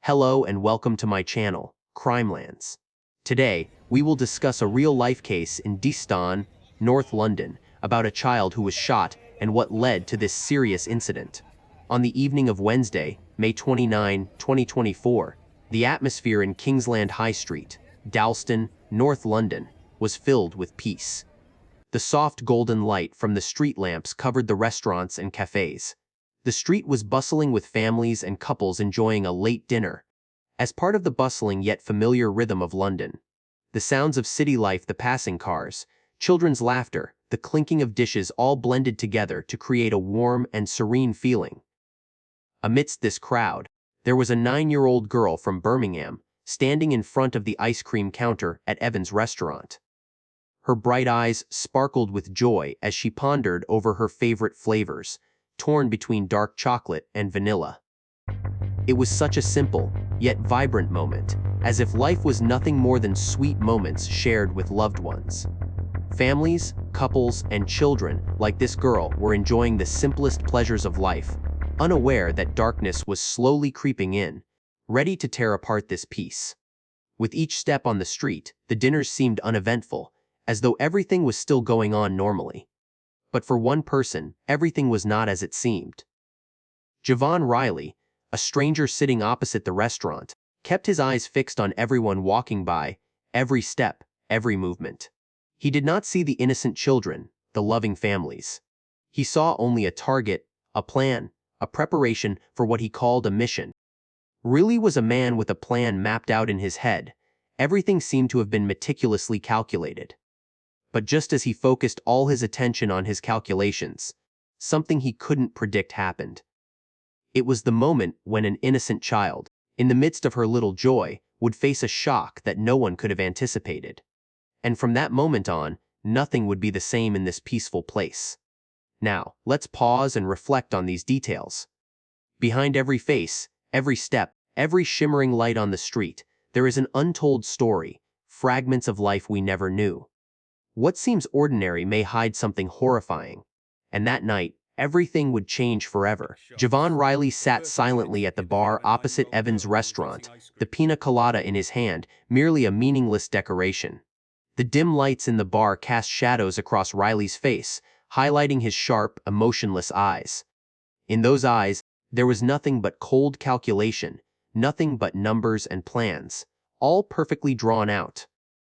Hello and welcome to my channel, Crimelands. Today, we will discuss a real-life case in Diston, North London, about a child who was shot and what led to this serious incident. On the evening of Wednesday, May 29, 2024, the atmosphere in Kingsland High Street, Dalston, North London, was filled with peace. The soft golden light from the street lamps covered the restaurants and cafes. The street was bustling with families and couples enjoying a late dinner. As part of the bustling yet familiar rhythm of London, the sounds of city life, the passing cars, children's laughter, the clinking of dishes all blended together to create a warm and serene feeling. Amidst this crowd, there was a 9-year-old girl from Birmingham standing in front of the ice cream counter at Evan's restaurant. Her bright eyes sparkled with joy as she pondered over her favorite flavors, torn between dark chocolate and vanilla. It was such a simple, yet vibrant moment, as if life was nothing more than sweet moments shared with loved ones. Families, couples, and children, like this girl, were enjoying the simplest pleasures of life, unaware that darkness was slowly creeping in, ready to tear apart this peace. With each step on the street, the dinners seemed uneventful, as though everything was still going on normally. But for one person, everything was not as it seemed. Javon Riley, a stranger sitting opposite the restaurant, kept his eyes fixed on everyone walking by, every step, every movement. He did not see the innocent children, the loving families. He saw only a target, a plan, a preparation for what he called a mission. Riley was a man with a plan mapped out in his head. Everything seemed to have been meticulously calculated. But just as he focused all his attention on his calculations, something he couldn't predict happened. It was the moment when an innocent child, in the midst of her little joy, would face a shock that no one could have anticipated. And from that moment on, nothing would be the same in this peaceful place. Now, let's pause and reflect on these details. Behind every face, every step, every shimmering light on the street, there is an untold story, fragments of life we never knew. What seems ordinary may hide something horrifying. And that night, everything would change forever. Javon Riley sat silently at the bar opposite Evan's restaurant, the pina colada in his hand, merely a meaningless decoration. The dim lights in the bar cast shadows across Riley's face, highlighting his sharp, emotionless eyes. In those eyes, there was nothing but cold calculation, nothing but numbers and plans, all perfectly drawn out.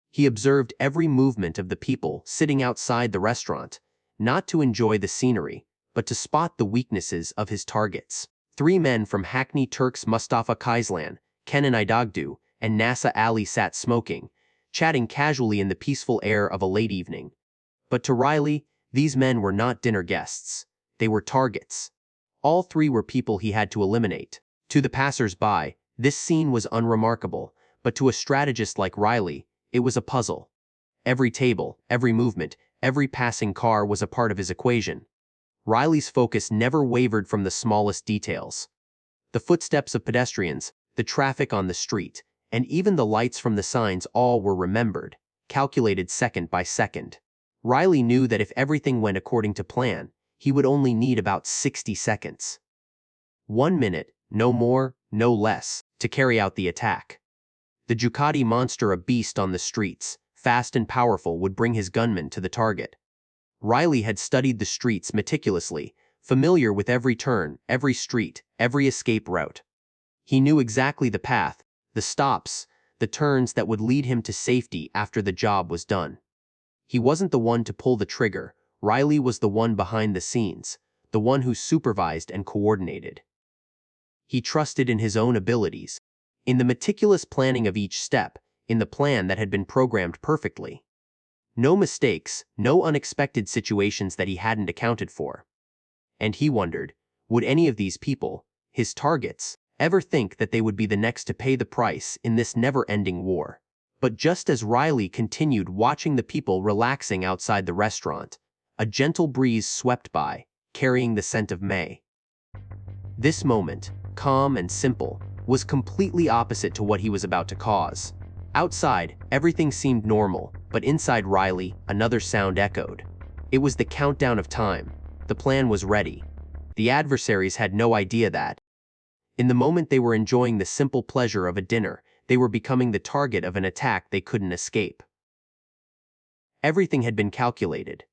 He observed every movement of the people sitting outside the restaurant, not to enjoy the scenery, but to spot the weaknesses of his targets. 3 men from Hackney Turks, Mustafa Kaislan, Kenan Idogdu, and Nasa Ali sat smoking, chatting casually in the peaceful air of a late evening. But to Riley, these men were not dinner guests. They were targets. All 3 were people he had to eliminate. To the passers-by, this scene was unremarkable, but to a strategist like Riley, it was a puzzle. Every table, every movement, every passing car was a part of his equation. Riley's focus never wavered from the smallest details. The footsteps of pedestrians, the traffic on the street, and even the lights from the signs all were remembered, calculated second by second. Riley knew that if everything went according to plan, he would only need about 60 seconds. 1 minute, no more, no less, to carry out the attack. The Ducati monster, a beast on the streets, fast and powerful, would bring his gunman to the target. Riley had studied the streets meticulously, familiar with every turn, every street, every escape route. He knew exactly the path, the stops, the turns that would lead him to safety after the job was done. He wasn't the one to pull the trigger. Riley was the one behind the scenes, the one who supervised and coordinated. He trusted in his own abilities, in the meticulous planning of each step, in the plan that had been programmed perfectly. No mistakes, no unexpected situations that he hadn't accounted for. And he wondered, would any of these people, his targets, ever think that they would be the next to pay the price in this never-ending war? But just as Riley continued watching the people relaxing outside the restaurant, a gentle breeze swept by, carrying the scent of May. This moment, calm and simple, was completely opposite to what he was about to cause. Outside, everything seemed normal, but inside Riley, another sound echoed. It was the countdown of time. The plan was ready. The adversaries had no idea that. In the moment they were enjoying the simple pleasure of a dinner, they were becoming the target of an attack they couldn't escape. Everything had been calculated,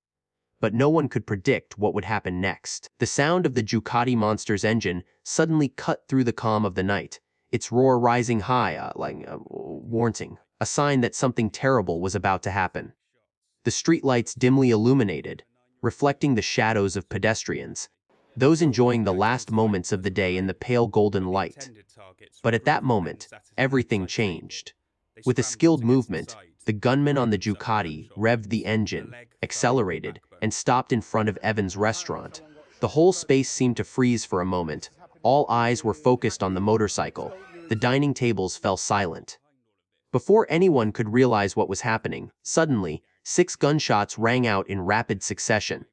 but no one could predict what would happen next. The sound of the Ducati monster's engine suddenly cut through the calm of the night, its roar rising high, like a warning, a sign that something terrible was about to happen. The streetlights dimly illuminated, reflecting the shadows of pedestrians, those enjoying the last moments of the day in the pale golden light. But at that moment, everything changed. With a skilled movement, the gunman on the Ducati revved the engine, accelerated, and stopped in front of Evan's restaurant. The whole space seemed to freeze for a moment. All eyes were focused on the motorcycle. The dining tables fell silent. Before anyone could realize what was happening, suddenly, 6 gunshots rang out in rapid succession.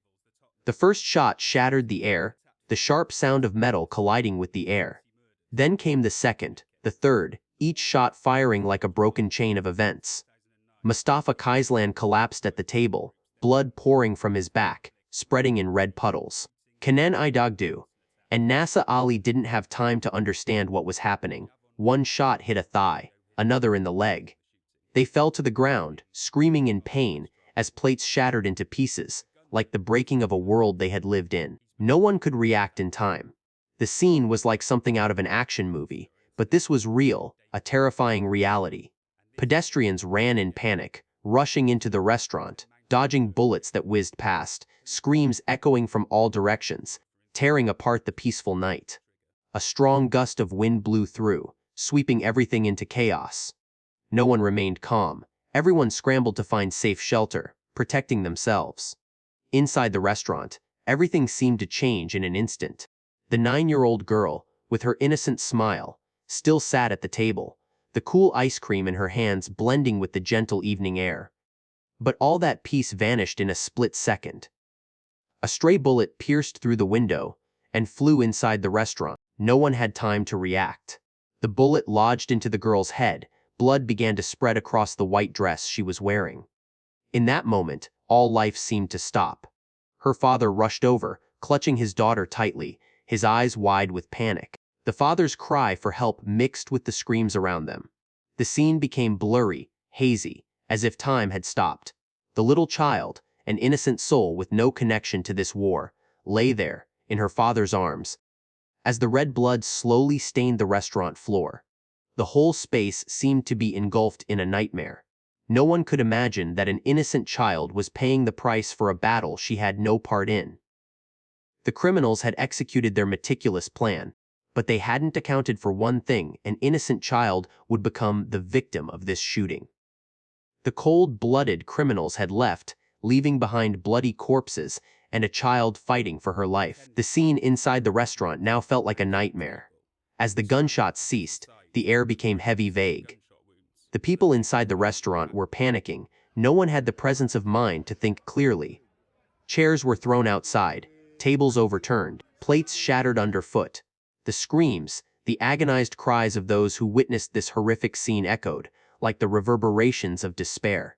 The first shot shattered the air, the sharp sound of metal colliding with the air. Then came the second, the third, each shot firing like a broken chain of events. Mustafa Kaislan collapsed at the table, blood pouring from his back, spreading in red puddles. Kenan Idogdu and Nasa Ali didn't have time to understand what was happening. One shot hit a thigh, another in the leg. They fell to the ground, screaming in pain, as plates shattered into pieces, like the breaking of a world they had lived in. No one could react in time. The scene was like something out of an action movie, but this was real, a terrifying reality. Pedestrians ran in panic, rushing into the restaurant, dodging bullets that whizzed past, screams echoing from all directions, tearing apart the peaceful night. A strong gust of wind blew through, sweeping everything into chaos. No one remained calm. Everyone scrambled to find safe shelter, protecting themselves. Inside the restaurant, everything seemed to change in an instant. The 9-year-old girl, with her innocent smile, still sat at the table, the cool ice cream in her hands blending with the gentle evening air. But all that peace vanished in a split second. A stray bullet pierced through the window and flew inside the restaurant. No one had time to react. The bullet lodged into the girl's head. Blood began to spread across the white dress she was wearing. In that moment, all life seemed to stop. Her father rushed over, clutching his daughter tightly, his eyes wide with panic. The father's cry for help mixed with the screams around them. The scene became blurry, hazy, as if time had stopped. The little child, an innocent soul with no connection to this war, lay there, in her father's arms, as the red blood slowly stained the restaurant floor. The whole space seemed to be engulfed in a nightmare. No one could imagine that an innocent child was paying the price for a battle she had no part in. The criminals had executed their meticulous plan, but they hadn't accounted for one thing: an innocent child would become the victim of this shooting. The cold-blooded criminals had left, leaving behind bloody corpses and a child fighting for her life. The scene inside the restaurant now felt like a nightmare. As the gunshots ceased, the air became heavy, vague. The people inside the restaurant were panicking. No one had the presence of mind to think clearly. Chairs were thrown outside, tables overturned, plates shattered underfoot. The screams, the agonized cries of those who witnessed this horrific scene echoed, like the reverberations of despair.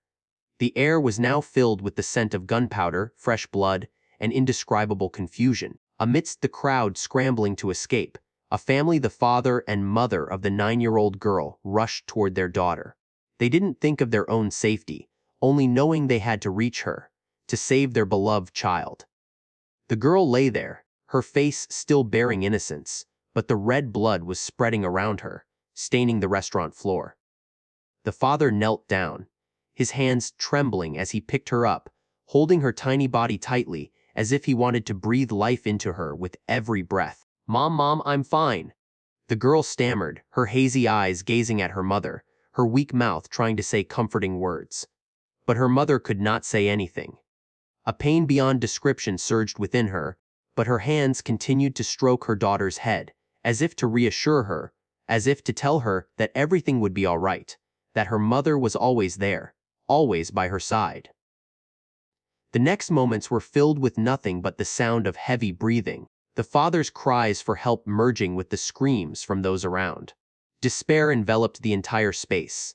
The air was now filled with the scent of gunpowder, fresh blood, and indescribable confusion. Amidst the crowd scrambling to escape, a family, the father and mother of the 9-year-old girl, rushed toward their daughter. They didn't think of their own safety, only knowing they had to reach her, to save their beloved child. The girl lay there, her face still bearing innocence, but the red blood was spreading around her, staining the restaurant floor. The father knelt down, his hands trembling as he picked her up, holding her tiny body tightly, as if he wanted to breathe life into her with every breath. Mom, I'm fine." The girl stammered, her hazy eyes gazing at her mother, her weak mouth trying to say comforting words. But her mother could not say anything. A pain beyond description surged within her, but her hands continued to stroke her daughter's head, as if to reassure her, as if to tell her that everything would be all right, that her mother was always there, always by her side. The next moments were filled with nothing but the sound of heavy breathing, the father's cries for help merging with the screams from those around. Despair enveloped the entire space.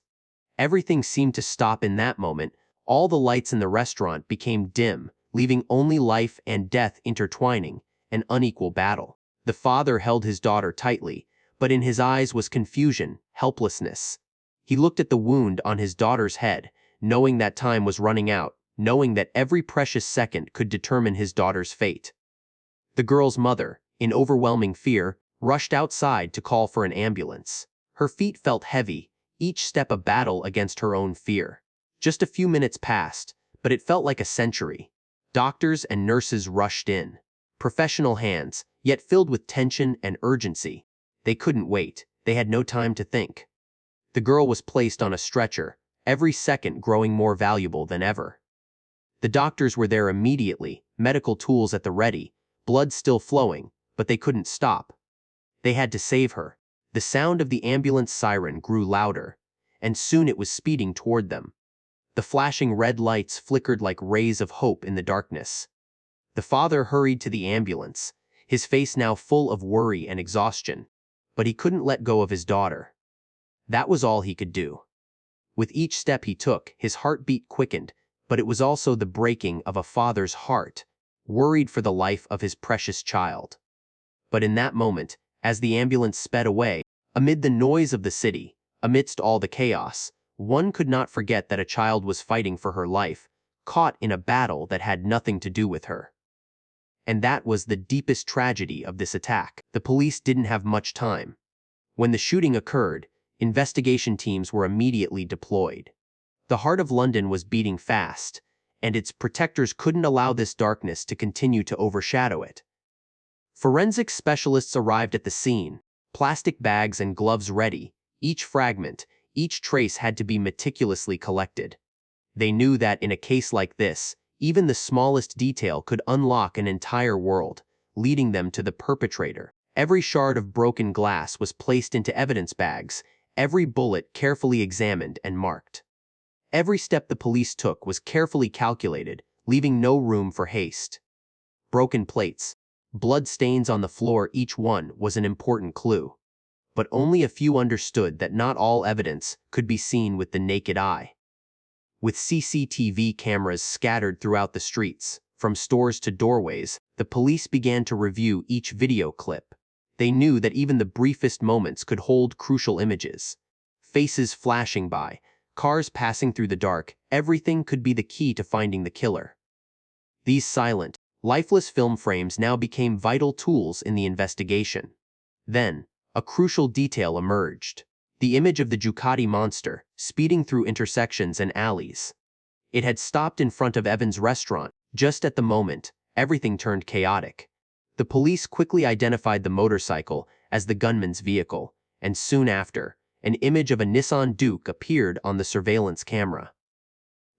Everything seemed to stop in that moment. All the lights in the restaurant became dim, leaving only life and death intertwining, an unequal battle. The father held his daughter tightly, but in his eyes was confusion, helplessness. He looked at the wound on his daughter's head, knowing that time was running out, knowing that every precious second could determine his daughter's fate. The girl's mother, in overwhelming fear, rushed outside to call for an ambulance. Her feet felt heavy, each step a battle against her own fear. Just a few minutes passed, but it felt like a century. Doctors and nurses rushed in. Professional hands, yet filled with tension and urgency. They couldn't wait. They had no time to think. The girl was placed on a stretcher, every second growing more valuable than ever. The doctors were there immediately, medical tools at the ready, blood still flowing, but they couldn't stop. They had to save her. The sound of the ambulance siren grew louder, and soon it was speeding toward them. The flashing red lights flickered like rays of hope in the darkness. The father hurried to the ambulance, his face now full of worry and exhaustion, but he couldn't let go of his daughter. That was all he could do. With each step he took, his heartbeat quickened, but it was also the breaking of a father's heart, worried for the life of his precious child. But in that moment, as the ambulance sped away, amid the noise of the city, amidst all the chaos, one could not forget that a child was fighting for her life, caught in a battle that had nothing to do with her. And that was the deepest tragedy of this attack. The police didn't have much time. When the shooting occurred, investigation teams were immediately deployed. The heart of London was beating fast, and its protectors couldn't allow this darkness to continue to overshadow it. Forensic specialists arrived at the scene, plastic bags and gloves ready. Each fragment, each trace had to be meticulously collected. They knew that in a case like this, even the smallest detail could unlock an entire world, leading them to the perpetrator. Every shard of broken glass was placed into evidence bags, every bullet carefully examined and marked. Every step the police took was carefully calculated, leaving no room for haste. Broken plates, blood stains on the floor, each one was an important clue. But only a few understood that not all evidence could be seen with the naked eye. With CCTV cameras scattered throughout the streets, from stores to doorways, the police began to review each video clip. They knew that even the briefest moments could hold crucial images. Faces flashing by, cars passing through the dark, everything could be the key to finding the killer. These silent, lifeless film frames now became vital tools in the investigation. Then, a crucial detail emerged. The image of the Ducati monster, speeding through intersections and alleys. It had stopped in front of Evan's restaurant. Just at the moment, everything turned chaotic. The police quickly identified the motorcycle as the gunman's vehicle, and soon after, an image of a Nissan Duke appeared on the surveillance camera.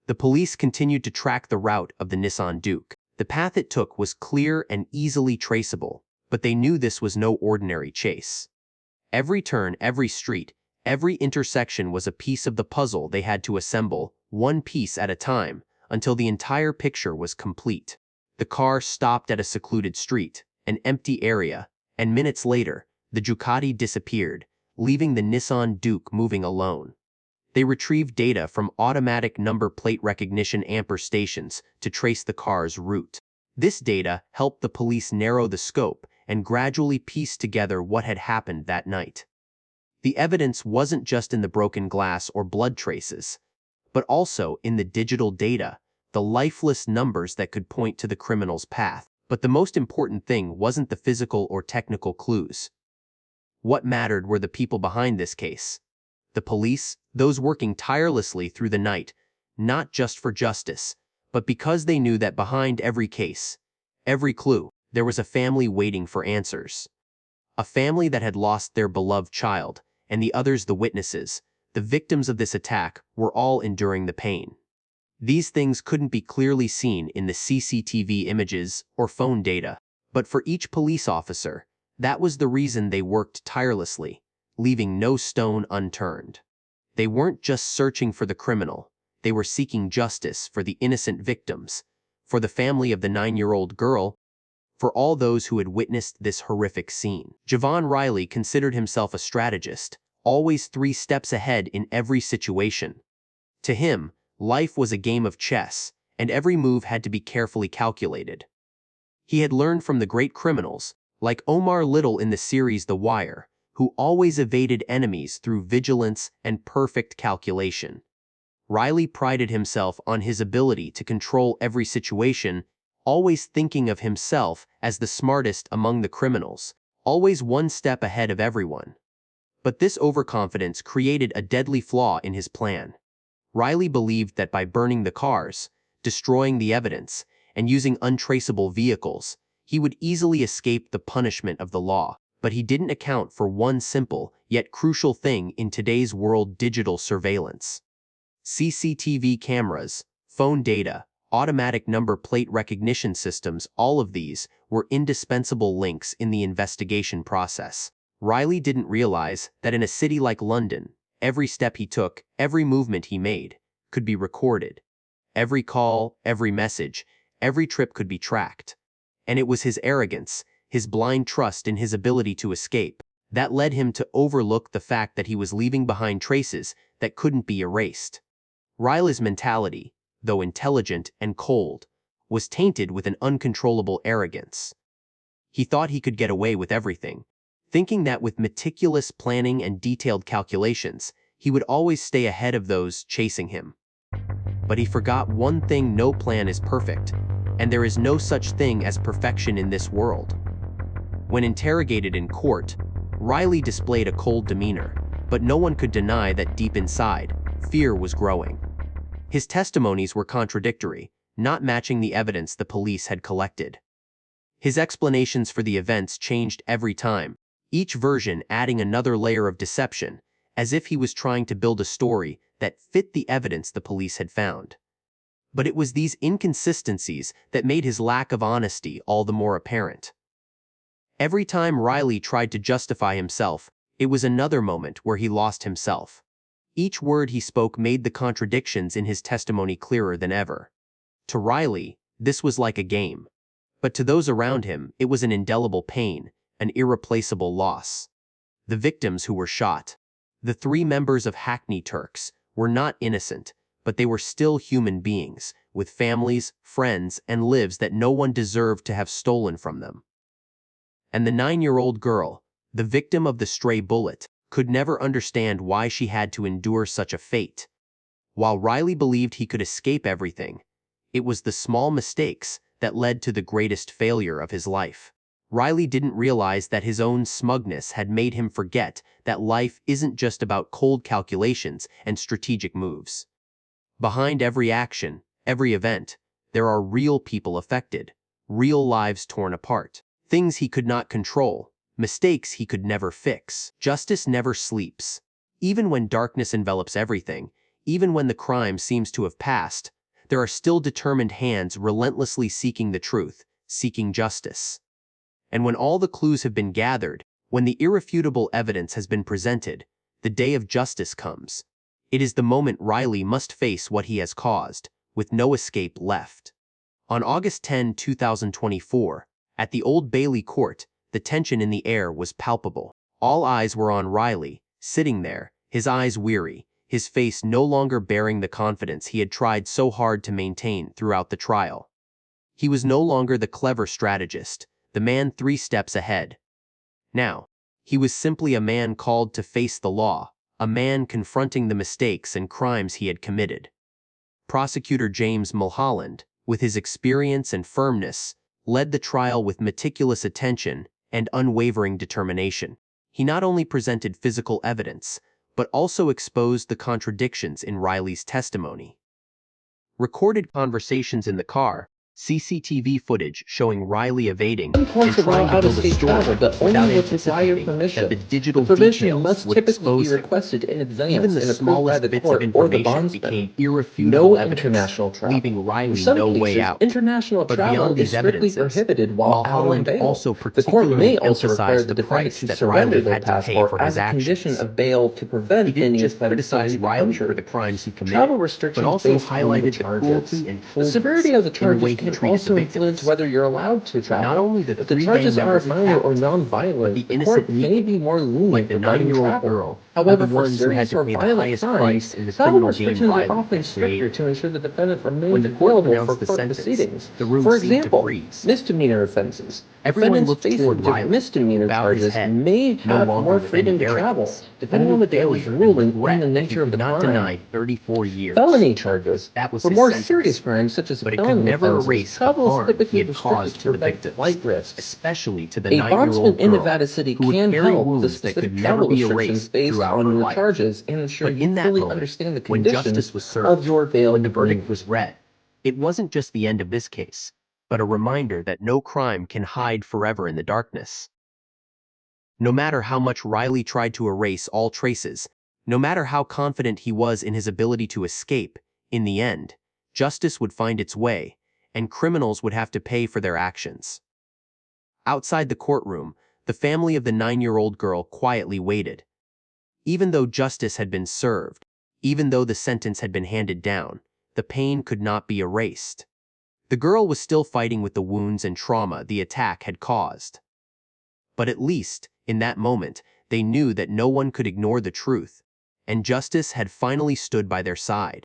The police continued to track the route of the Nissan Duke. The path it took was clear and easily traceable, but they knew this was no ordinary chase. Every turn, every street, every intersection was a piece of the puzzle they had to assemble, one piece at a time, until the entire picture was complete. The car stopped at a secluded street, an empty area, and minutes later, the Ducati disappeared, leaving the Nissan Duke moving alone. They retrieved data from automatic number plate recognition amper stations to trace the car's route. This data helped the police narrow the scope and gradually piece together what had happened that night. The evidence wasn't just in the broken glass or blood traces, but also in the digital data, the lifeless numbers that could point to the criminal's path. But the most important thing wasn't the physical or technical clues. What mattered were the people behind this case. The police, those working tirelessly through the night, not just for justice, but because they knew that behind every case, every clue, there was a family waiting for answers. A family that had lost their beloved child, and the others, the witnesses, the victims of this attack, were all enduring the pain. These things couldn't be clearly seen in the CCTV images or phone data, but for each police officer, that was the reason they worked tirelessly, leaving no stone unturned. They weren't just searching for the criminal, they were seeking justice for the innocent victims, for the family of the 9-year-old girl, for all those who had witnessed this horrific scene. Javon Riley considered himself a strategist, always 3 steps ahead in every situation. To him, life was a game of chess, and every move had to be carefully calculated. He had learned from the great criminals, like Omar Little in the series The Wire, who always evaded enemies through vigilance and perfect calculation. Riley prided himself on his ability to control every situation, always thinking of himself as the smartest among the criminals, always one step ahead of everyone. But this overconfidence created a deadly flaw in his plan. Riley believed that by burning the cars, destroying the evidence, and using untraceable vehicles, he would easily escape the punishment of the law. But he didn't account for one simple, yet crucial thing in today's world: digital surveillance. CCTV cameras, phone data, automatic number plate recognition systems, all of these were indispensable links in the investigation process. Riley didn't realize that in a city like London, every step he took, every movement he made, could be recorded. Every call, every message, every trip could be tracked. And it was his arrogance, his blind trust in his ability to escape, that led him to overlook the fact that he was leaving behind traces that couldn't be erased. Riley's mentality, though intelligent and cold, was tainted with an uncontrollable arrogance. He thought he could get away with everything, thinking that with meticulous planning and detailed calculations, he would always stay ahead of those chasing him. But he forgot one thing: no plan is perfect, and there is no such thing as perfection in this world. When interrogated in court, Riley displayed a cold demeanor, but no one could deny that deep inside, fear was growing. His testimonies were contradictory, not matching the evidence the police had collected. His explanations for the events changed every time, each version adding another layer of deception, as if he was trying to build a story that fit the evidence the police had found. But it was these inconsistencies that made his lack of honesty all the more apparent. Every time Riley tried to justify himself, it was another moment where he lost himself. Each word he spoke made the contradictions in his testimony clearer than ever. To Riley, this was like a game. But to those around him, it was an indelible pain, an irreplaceable loss. The victims who were shot, the 3 members of Hackney Turks, were not innocent, but they were still human beings, with families, friends, and lives that no one deserved to have stolen from them. And the 9-year-old girl, the victim of the stray bullet, could never understand why she had to endure such a fate. While Riley believed he could escape everything, it was the small mistakes that led to the greatest failure of his life. Riley didn't realize that his own smugness had made him forget that life isn't just about cold calculations and strategic moves. Behind every action, every event, there are real people affected, real lives torn apart, things he could not control, mistakes he could never fix. Justice never sleeps. Even when darkness envelops everything, even when the crime seems to have passed, there are still determined hands relentlessly seeking the truth, seeking justice. And when all the clues have been gathered, when the irrefutable evidence has been presented, the day of justice comes. It is the moment Riley must face what he has caused, with no escape left. On August 10, 2024, at the Old Bailey Court, the tension in the air was palpable. All eyes were on Riley, sitting there, his eyes weary, his face no longer bearing the confidence he had tried so hard to maintain throughout the trial. He was no longer the clever strategist, the man 3 steps ahead. Now, he was simply a man called to face the law, a man confronting the mistakes and crimes he had committed. Prosecutor James Mulholland, with his experience and firmness, led the trial with meticulous attention and unwavering determination. He not only presented physical evidence, but also exposed the contradictions in Riley's testimony. Recorded conversations in the car, CCTV footage showing Riley evading and trying to build a story without anticipating that the digital details would expose him. Even the smallest bits of information became irrefutable evidence, leaving Riley no way out. But beyond these evidences, Mulholland also particularly emphasized the price that Riley had to pay for his actions. He didn't just criticize Riley for the crimes he committed, but also highlighted the cruelty and coldness in the way he can treated also the influence victims. whether you're allowed to travel. Not only the If the 3 charges gang are members minor or attacked, but non-violent, the the innocent court may be more lenient like the regarding 9-year-old travel. girl, are However, the for ones who had serious to or pay the violent highest crimes, price in the travel criminal game restrictions are violence often that stricter created. to ensure the defendant When remains the court available for pronounced the court sentence, proceedings. the room For seemed to example, freeze. misdemeanor offenses. Everyone Defendants looked faced toward with Riley, misdemeanor who bowed his charges head, may no have longer more with any freedom to travel, arrogance, depending but on the with judge's failure and ruling and regret the that he nature of could the not crime. deny 34 years. Felony charges. That was For his more sentence. serious crimes, such as But it could felony never offenses, erase the travel is harm he typically had restricted caused to to the prevent victims, flight risks. especially to the A bondsman 9-year-old in girl, Nevada City who would can carry help with the wounds that specific could never travel be restrictions erased based throughout on her your life. charges and ensure But you in that fully moment, understand the when conditions justice was of served, your bail when the verdict agreement. was read, it wasn't just the end of this case, but a reminder that no crime can hide forever in the darkness. No matter how much Riley tried to erase all traces, no matter how confident he was in his ability to escape, in the end, justice would find its way, and criminals would have to pay for their actions. Outside the courtroom, the family of the 9-year-old girl quietly waited. Even though justice had been served, even though the sentence had been handed down, the pain could not be erased. The girl was still fighting with the wounds and trauma the attack had caused. But at least, in that moment, they knew that no one could ignore the truth, and justice had finally stood by their side.